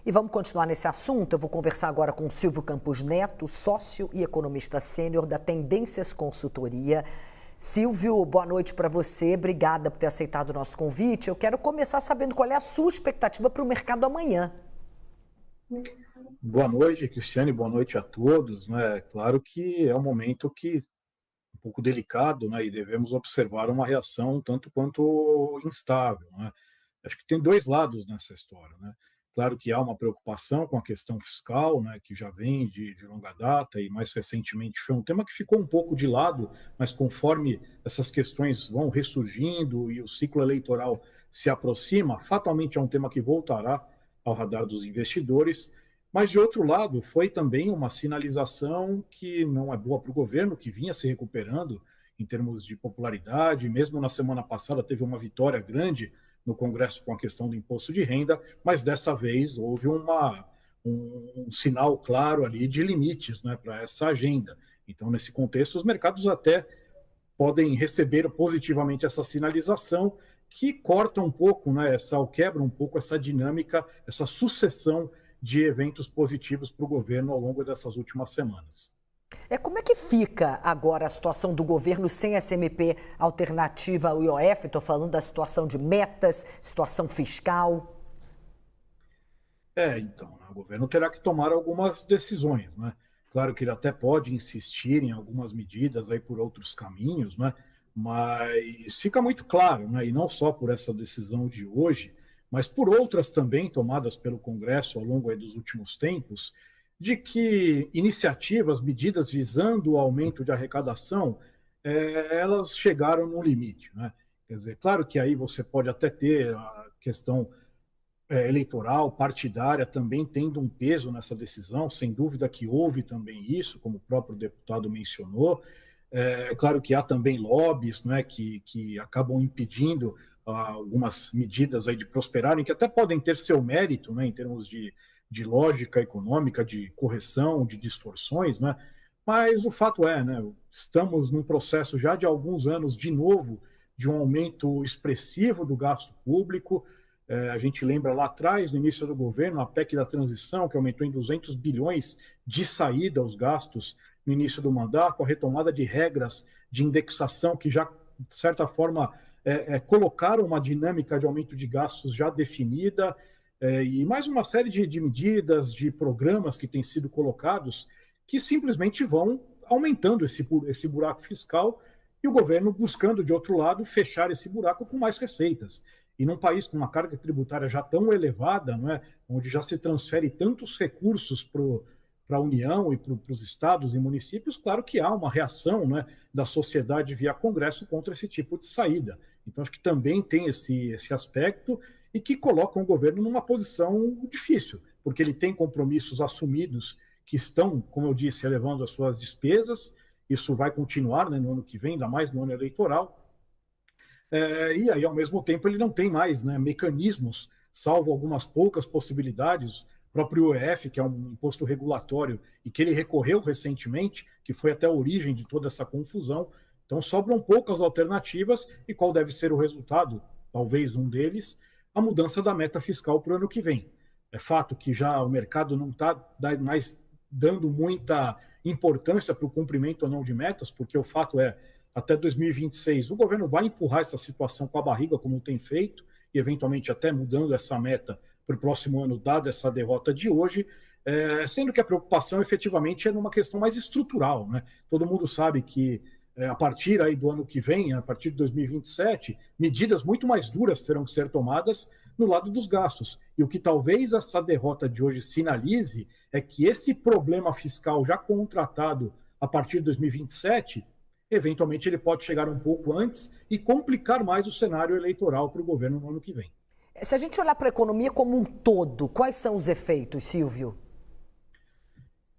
E vamos continuar nesse assunto. Eu vou conversar agora com o Silvio Campos Neto, sócio e economista sênior da Tendências Consultoria. Silvio, boa noite para você. Obrigada por ter aceitado o nosso convite. Eu quero começar sabendo qual é a sua expectativa para o mercado amanhã. Boa noite, Cristiane, boa noite a todos. Claro que é um momento um pouco delicado, e devemos observar uma reação tanto quanto instável. Acho que tem dois lados nessa história. Claro que há uma preocupação com a questão fiscal, que já vem de longa data e mais recentemente foi um tema que ficou um pouco de lado, mas conforme essas questões vão ressurgindo e o ciclo eleitoral se aproxima, fatalmente é um tema que voltará ao radar dos investidores. Mas, de outro lado, foi também uma sinalização que não é boa para o governo, que vinha se recuperando em termos de popularidade. Mesmo na semana passada teve uma vitória grande no Congresso com a questão do imposto de renda, mas dessa vez houve um sinal claro ali de limites, para essa agenda. Então, nesse contexto, os mercados até podem receber positivamente essa sinalização que corta um pouco, ou quebra um pouco essa dinâmica, essa sucessão de eventos positivos para o governo ao longo dessas últimas semanas. Como é que fica agora a situação do governo sem SMP alternativa ao IOF? Estou falando da situação de metas, situação fiscal. Então, o governo terá que tomar algumas decisões, Claro que ele até pode insistir em algumas medidas aí por outros caminhos, mas fica muito claro, e não só por essa decisão de hoje, mas por outras também tomadas pelo Congresso ao longo aí dos últimos tempos, de que iniciativas, medidas visando o aumento de arrecadação, elas chegaram no limite. Quer dizer, claro que aí você pode até ter a questão eleitoral, partidária, também tendo um peso nessa decisão, sem dúvida que houve também isso, como o próprio deputado mencionou. Claro que há também lobbies, que acabam impedindo algumas medidas aí de prosperarem, que até podem ter seu mérito, em termos de lógica econômica, de correção, de distorções, mas o fato é, estamos num processo já de alguns anos, de novo, de um aumento expressivo do gasto público. A gente lembra lá atrás, no início do governo, a PEC da transição, que aumentou em 200 bilhões de saída aos gastos no início do mandato, a retomada de regras de indexação que já, de certa forma, colocaram uma dinâmica de aumento de gastos já definida, e mais uma série de medidas, de programas que têm sido colocados que simplesmente vão aumentando esse buraco fiscal e o governo buscando, de outro lado, fechar esse buraco com mais receitas. E num país com uma carga tributária já tão elevada, onde já se transfere tantos recursos para a União e para os estados e municípios, claro que há uma reação, da sociedade via Congresso contra esse tipo de saída. Então, acho que também tem esse aspecto e que coloca o governo numa posição difícil, porque ele tem compromissos assumidos que estão, como eu disse, elevando as suas despesas. Isso vai continuar, no ano que vem, ainda mais no ano eleitoral. E aí, ao mesmo tempo, ele não tem mais mecanismos, salvo algumas poucas possibilidades. O próprio IOF, que é um imposto regulatório e que ele recorreu recentemente, que foi até a origem de toda essa confusão. Então, sobram poucas alternativas e qual deve ser o resultado? Talvez um deles, a mudança da meta fiscal para o ano que vem. É fato que já o mercado não está mais dando muita importância para o cumprimento ou não de metas, porque o fato é, até 2026, o governo vai empurrar essa situação com a barriga, como tem feito, e eventualmente até mudando essa meta para o próximo ano, dada essa derrota de hoje, sendo que a preocupação efetivamente é numa questão mais estrutural. Todo mundo sabe que a partir aí do ano que vem, a partir de 2027, medidas muito mais duras terão que ser tomadas no lado dos gastos. E o que talvez essa derrota de hoje sinalize é que esse problema fiscal já contratado a partir de 2027, eventualmente ele pode chegar um pouco antes e complicar mais o cenário eleitoral para o governo no ano que vem. Se a gente olhar para a economia como um todo, quais são os efeitos, Silvio?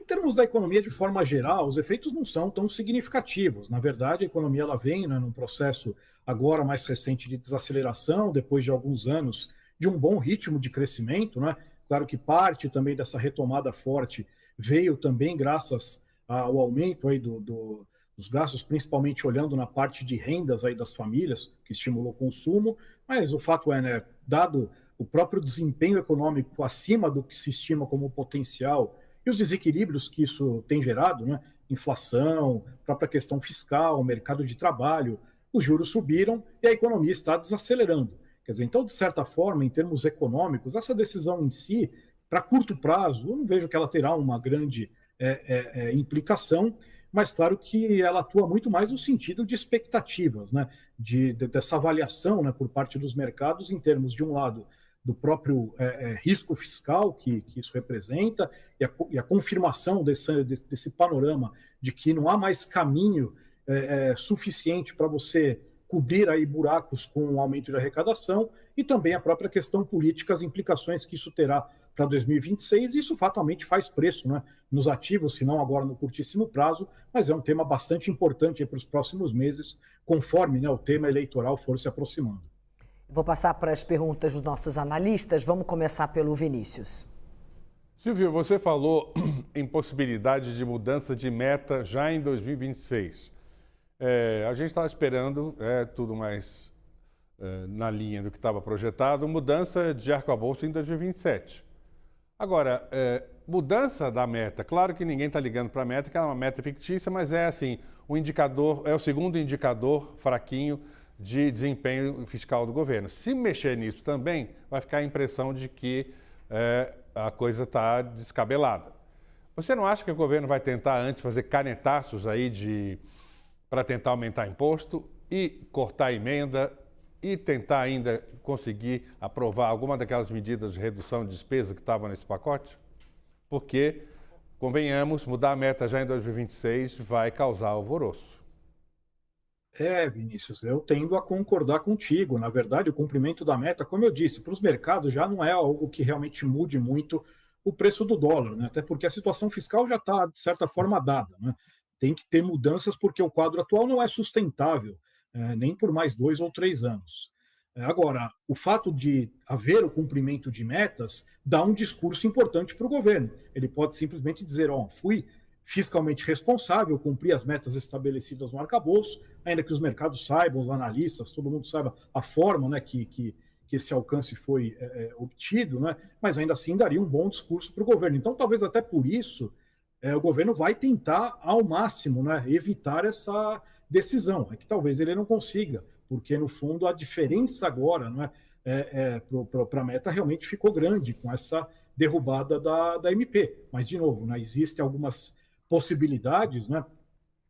Em termos da economia de forma geral, os efeitos não são tão significativos. Na verdade, a economia ela vem num processo agora mais recente de desaceleração, depois de alguns anos de um bom ritmo de crescimento. Claro que parte também dessa retomada forte veio também graças ao aumento aí dos gastos, principalmente olhando na parte de rendas aí das famílias, que estimulou o consumo, mas o fato é, dado o próprio desempenho econômico acima do que se estima como potencial e os desequilíbrios que isso tem gerado, né? Inflação, própria questão fiscal, mercado de trabalho, os juros subiram e a economia está desacelerando. Quer dizer, então, de certa forma, em termos econômicos, essa decisão em si, para curto prazo, eu não vejo que ela terá uma grande implicação, mas claro que ela atua muito mais no sentido de expectativas, né? Dessa avaliação, né, por parte dos mercados em termos, de um lado, do próprio risco fiscal que isso representa e a confirmação desse panorama de que não há mais caminho suficiente para você cobrir aí buracos com o aumento de arrecadação e também a própria questão política, as implicações que isso terá para 2026, e isso fatalmente faz preço, né, nos ativos, se não agora no curtíssimo prazo, mas é um tema bastante importante para os próximos meses, conforme, né, o tema eleitoral for se aproximando. Vou passar para as perguntas dos nossos analistas. Vamos começar pelo Vinícius. Silvio, você falou em possibilidade de mudança de meta já em 2026. A gente estava esperando, tudo mais na linha do que estava projetado, mudança de arcabouço em 2027. Agora, mudança da meta, claro que ninguém está ligando para a meta, que é uma meta fictícia, mas é assim, o indicador, é o segundo indicador fraquinho de desempenho fiscal do governo. Se mexer nisso também, vai ficar a impressão de que a coisa está descabelada. Você não acha que o governo vai tentar antes fazer canetaços aí para tentar aumentar imposto e cortar emenda e tentar ainda conseguir aprovar alguma daquelas medidas de redução de despesa que estavam nesse pacote? Porque, convenhamos, mudar a meta já em 2026 vai causar alvoroço. Vinícius, eu tendo a concordar contigo. Na verdade, o cumprimento da meta, como eu disse, para os mercados já não é algo que realmente mude muito o preço do dólar, né? Até porque a situação fiscal já está, de certa forma, dada, né? Tem que ter mudanças porque o quadro atual não é sustentável, nem por mais 2 ou 3 anos. Agora, o fato de haver o cumprimento de metas dá um discurso importante para o governo. Ele pode simplesmente dizer, fui fiscalmente responsável, cumprir as metas estabelecidas no arcabouço, ainda que os mercados saibam, os analistas, todo mundo saiba a forma, né, que esse alcance foi obtido, né, mas ainda assim daria um bom discurso para o governo. Então, talvez até por isso, o governo vai tentar ao máximo, né, evitar essa decisão. É que talvez ele não consiga, porque no fundo a diferença agora, né, para a meta realmente ficou grande com essa derrubada da MP. Mas, de novo, né, existem algumas possibilidades, né?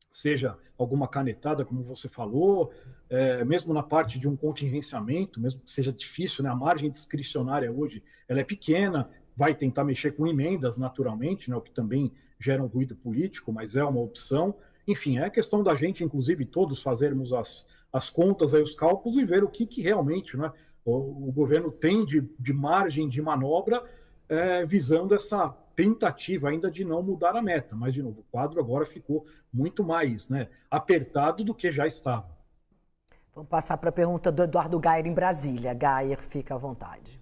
Seja alguma canetada, como você falou, mesmo na parte de um contingenciamento, mesmo que seja difícil, né? A margem discricionária hoje ela é pequena, vai tentar mexer com emendas naturalmente, né? O que também gera um ruído político, mas é uma opção. Enfim, é questão da gente, inclusive, todos fazermos as contas, aí, os cálculos e ver o que realmente, né, o governo tem de margem de manobra visando essa tentativa ainda de não mudar a meta. Mas, de novo, o quadro agora ficou muito mais, né, apertado do que já estava. Vamos passar para a pergunta do Eduardo Gayer em Brasília. Gayer, fica à vontade.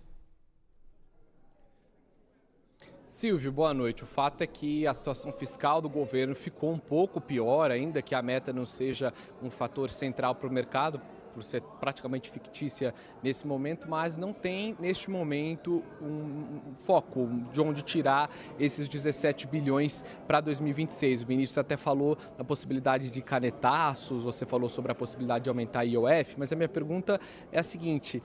Silvio, boa noite. O fato é que a situação fiscal do governo ficou um pouco pior, ainda que a meta não seja um fator central para o mercado, por ser praticamente fictícia nesse momento, mas não tem, neste momento, um foco de onde tirar esses 17 bilhões para 2026. O Vinícius até falou da possibilidade de canetaços, você falou sobre a possibilidade de aumentar a IOF, mas a minha pergunta é a seguinte: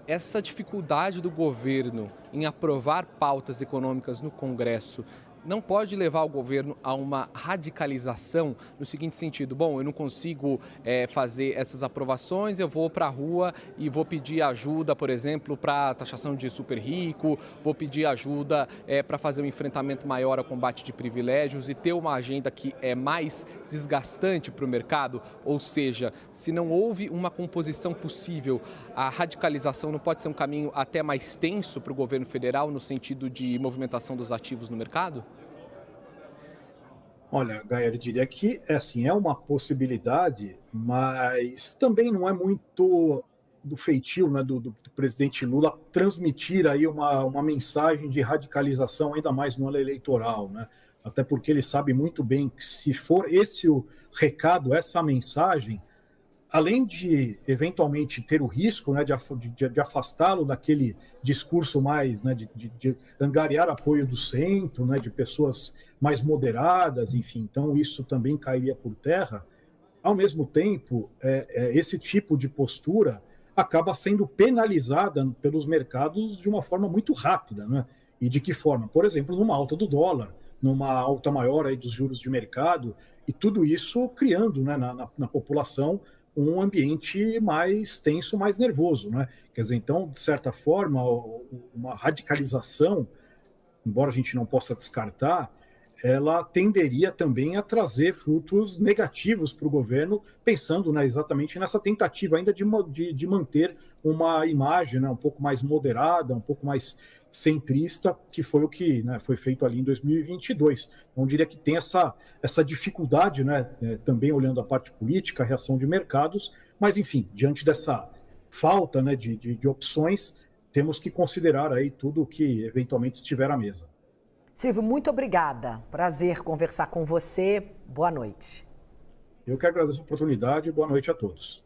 essa dificuldade do governo em aprovar pautas econômicas no Congresso não pode levar o governo a uma radicalização no seguinte sentido: bom, eu não consigo fazer essas aprovações, eu vou para a rua e vou pedir ajuda, por exemplo, para a taxação de super rico, vou pedir ajuda para fazer um enfrentamento maior ao combate de privilégios e ter uma agenda que é mais desgastante para o mercado. Ou seja, se não houve uma composição possível, a radicalização não pode ser um caminho até mais tenso para o governo federal no sentido de movimentação dos ativos no mercado? Olha, Gayer, eu diria que é uma possibilidade, mas também não é muito do feitio, né, do presidente Lula transmitir aí uma mensagem de radicalização, ainda mais no ano eleitoral, né? Até porque ele sabe muito bem que se for esse o recado, essa mensagem, além de eventualmente ter o risco, né, de afastá-lo daquele discurso mais, né, de angariar apoio do centro, né, de pessoas mais moderadas, enfim, então isso também cairia por terra. Ao mesmo tempo, esse tipo de postura acaba sendo penalizada pelos mercados de uma forma muito rápida, né? E de que forma? Por exemplo, numa alta do dólar, numa alta maior aí dos juros de mercado, e tudo isso criando, né, na população um ambiente mais tenso, mais nervoso, né? Quer dizer, então, de certa forma, uma radicalização, embora a gente não possa descartar, ela tenderia também a trazer frutos negativos para o governo, pensando, né, exatamente nessa tentativa ainda de manter uma imagem, né, um pouco mais moderada, um pouco mais centrista, que foi o que, né, foi feito ali em 2022. Então, eu diria que tem essa dificuldade, né, também olhando a parte política, a reação de mercados, mas, enfim, diante dessa falta, né, de opções, temos que considerar aí tudo o que eventualmente estiver à mesa. Silvio, muito obrigada. Prazer conversar com você. Boa noite. Eu que agradeço a oportunidade e boa noite a todos.